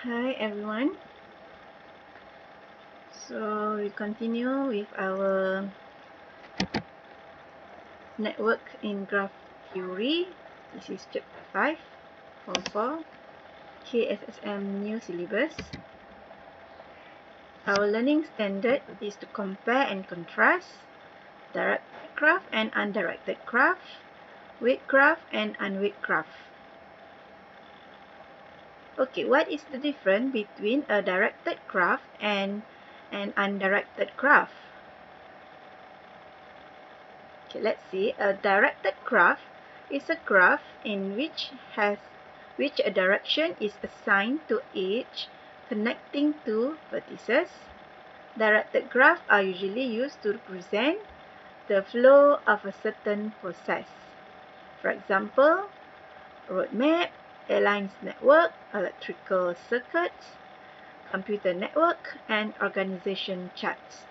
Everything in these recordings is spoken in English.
Hi everyone. So we continue with our network in graph theory. This is chapter 5, form 4, KSSM new syllabus. Our learning standard is to compare and contrast directed graph and undirected graph, weight graph and unweighted graph. Okay, what is the difference between a directed graph and an undirected graph? Okay, let's see. A directed graph is a graph in which a direction is assigned to each connecting two vertices. Directed graphs are usually used to represent the flow of a certain process. For example, road map, airlines network, electrical circuits, computer network, and organization charts.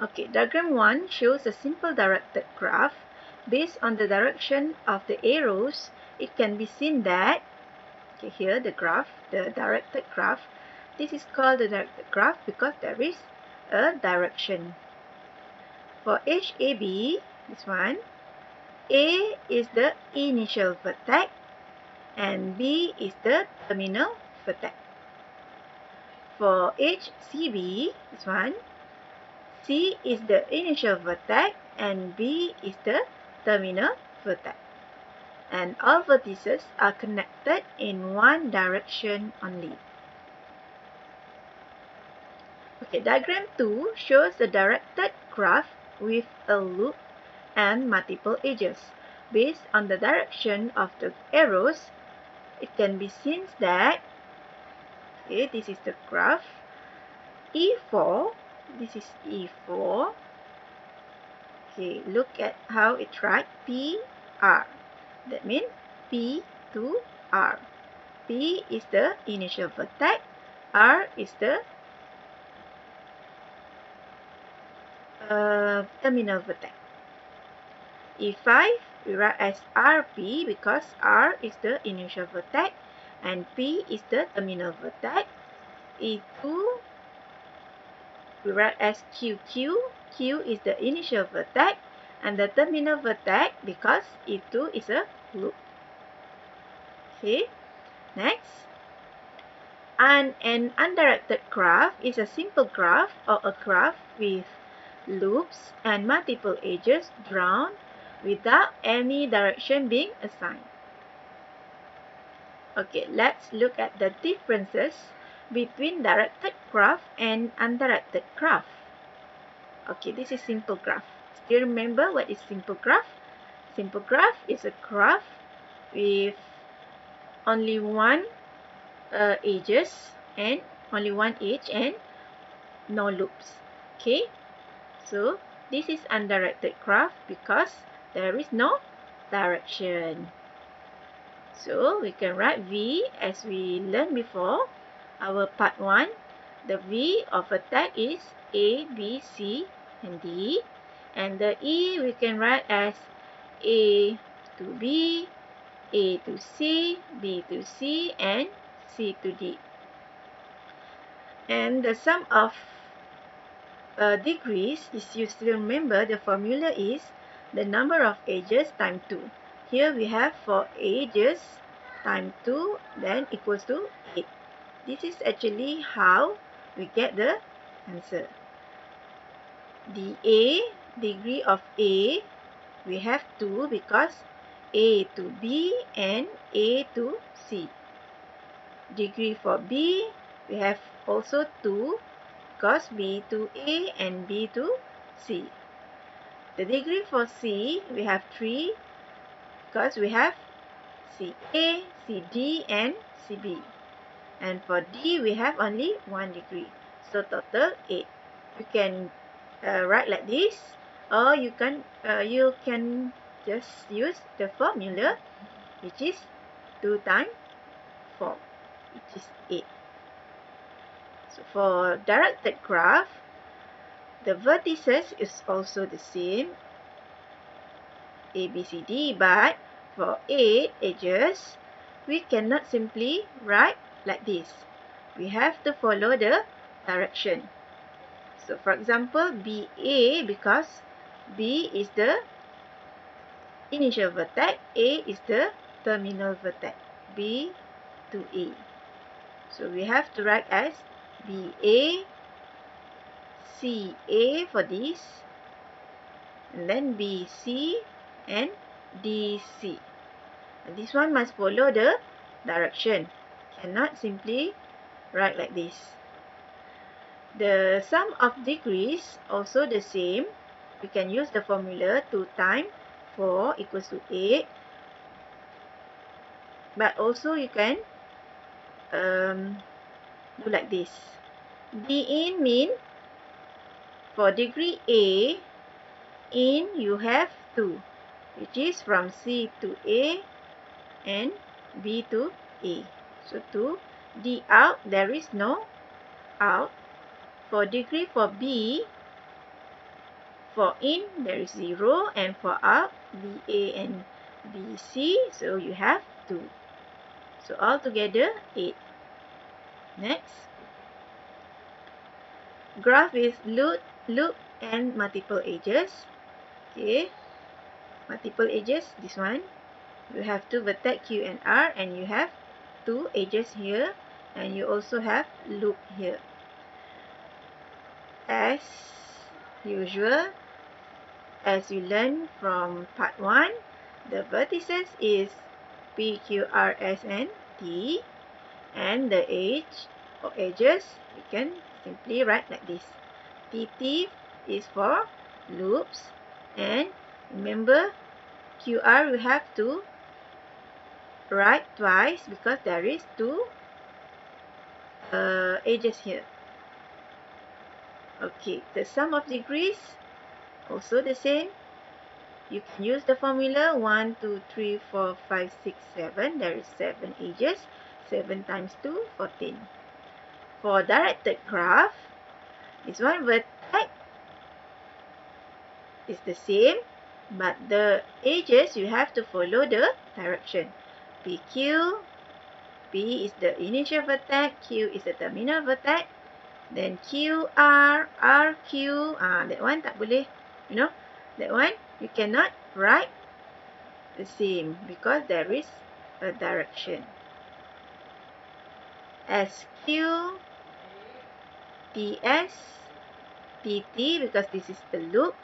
Okay, diagram 1 shows a simple directed graph. Based on the direction of the arrows, it can be seen that, okay, here the graph, the directed graph, this is called the directed graph because there is a direction. For HAB, this one, A is the initial vertex and B is the terminal vertex. For HCB, this one, C is the initial vertex and B is the terminal vertex. And all vertices are connected in one direction only. Okay, diagram 2 shows a directed graph with a loop and multiple edges. Based on the direction of the arrows, it can be seen that, okay, this is the graph, E4, this is E4. Okay, look at how it writes PR. That means P to R. P is the initial vertex. R is the terminal vertex. E5 we write as RP because R is the initial vertex and P is the terminal vertex. E2 we write as QQ. Q is the initial vertex and the terminal vertex because E2 is a loop. Okay, next. An undirected graph is a simple graph or a graph with loops and multiple edges drawn without any direction being assigned. Okay, let's look at the differences between directed graph and undirected graph. Okay, this is simple graph. Still remember what is simple graph? Simple graph is a graph with only one edges and only one edge and no loops. Okay, so this is undirected graph because there is no direction. So we can write V as we learned before. Our part 1, the V of a tag is A, B, C, and D. And the E we can write as A to B, A to C, B to C, and C to D. And the sum of degrees is, you still remember, the formula is the number of edges times 2. Here we have 4 edges times 2 then equals to 8. This is actually how we get the answer. The A, degree of A, we have 2 because A to B and A to C. Degree for B, we have also 2 because B to A and B to C. The degree for C, we have 3 because we have CA, CD, and CB. And for D, we have only 1 degree. So total 8. You can write like this, or you can just use the formula, which is 2 times 4, which is 8. So for directed graph, the vertices is also the same, A, B, C, D, but for 8 edges, we cannot simply write like this. We have to follow the direction. So for example, BA, because B is the initial vertex, A is the terminal vertex, B to A. So we have to write as BA, CA for this, and then BC and DC. And this one must follow the direction. Cannot simply write like this. The sum of degrees also the same. We can use the formula 2 times 4 equals to 8. But also you can do like this. D in mean for degree A, in you have 2, which is from C to A and B to A. So 2. D out, there is no out. For degree for B, for in there is 0, and for out, BA and BC, so you have 2. So altogether 8. Next. Graph with loop and multiple edges. Okay. Multiple edges, this one. You have 2 vertex Q and R, and you have 2 edges here, and you also have loop here. As usual, as you learn from part 1, the vertices is P, Q, R, S, and T, and the edge or edges, you can simply write like this. TT is for loops, and remember QR we have to write twice because there is 2 edges here. Okay, the sum of degrees also the same. You can use the formula 1, 2, 3, 4, 5, 6, 7. There is 7 edges. 7 times 2, 14. For directed graph, this one vertex is the same, but the edges you have to follow the direction. PQ, P is the initial vertex, Q is the terminal vertex. Then QR, RQ, that one tak boleh, that one you cannot write the same because there is a direction. SQ, TS, TT because this is the loop,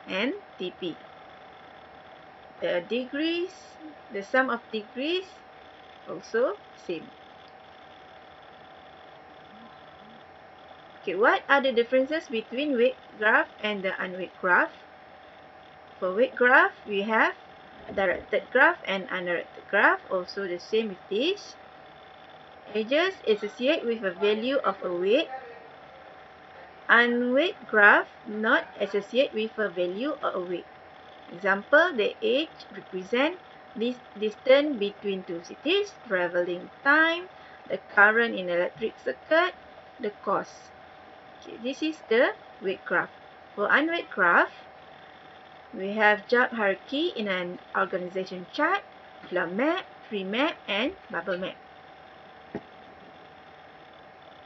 and TP. The degrees, the sum of degrees also same. Okay, what are the differences between weight graph and the unweight graph? For weight graph, we have directed graph and undirected graph, also the same with this. Edges associate with a value of a weight. Unweight graph not associate with a value or a weight. Example, the edge represent this distance between two cities, travelling time, the current in electric circuit, the cost. Okay, this is the weight graph. For unweight graph, we have job hierarchy in an organization chart, flow map, tree map, and bubble map.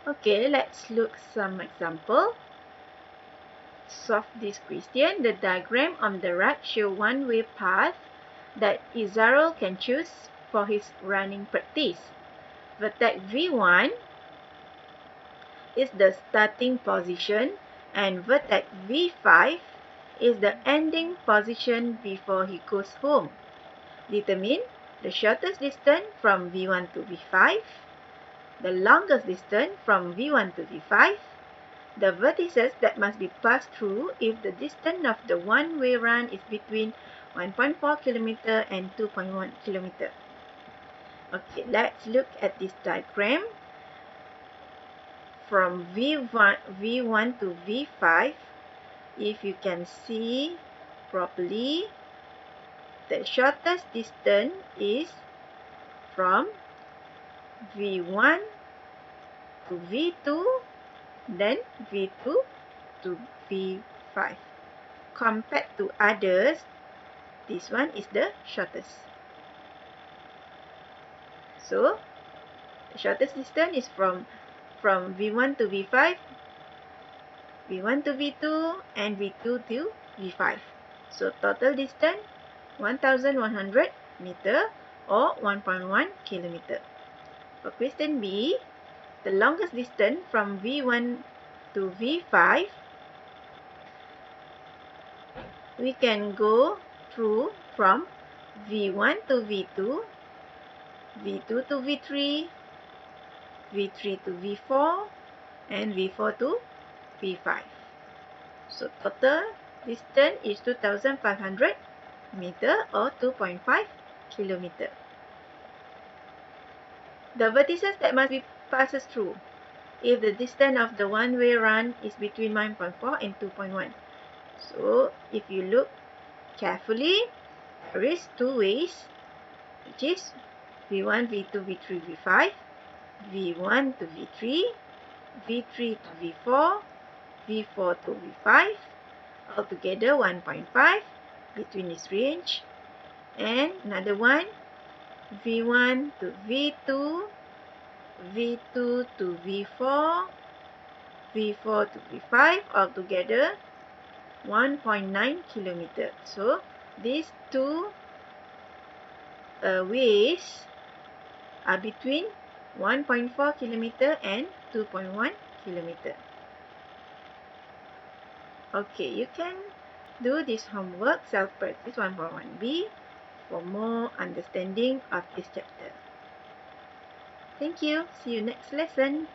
Okay, let's look some example. Solve this question. The diagram on the right show one-way path that Izarul can choose for his running practice. Vertex V1 is the starting position and vertex V5 is the ending position before he goes home. Determine the shortest distance from V1 to V5, the longest distance from V1 to V5, the vertices that must be passed through if the distance of the one-way run is between 1.4 km and 2.1 km. Okay, let's look at this diagram. From V1 to V5, if you can see properly, the shortest distance is from V1 to V2, then V2 to V5. Compared to others, this one is the shortest. So the shortest distance is from V1 to V5, V1 to V2, and V2 to V5. So total distance 1100 meter or 1.1 kilometer. For question B, the longest distance from V1 to V5, we can go through from V1 to V2, V2 to V3, V3 to V4, and V4 to V5. So total distance is 2500 meter or 2.5 kilometer. The vertices that must be passed through if the distance of the one-way run is between 1.4 and 2.1. So if you look carefully, there is two ways, which is V1, V2, V3, V5, V1 to V3, V3 to V4, V4 to V5, altogether 1.5 between this range, and another one, V1 to V2, V2 to V4, V4 to V5, altogether 1.9 kilometer. So these two ways are between 1.4 kilometer and 2.1 kilometer. Okay, you can do this homework, self-practice 1.1b, for more understanding of this chapter. Thank you. See you next lesson.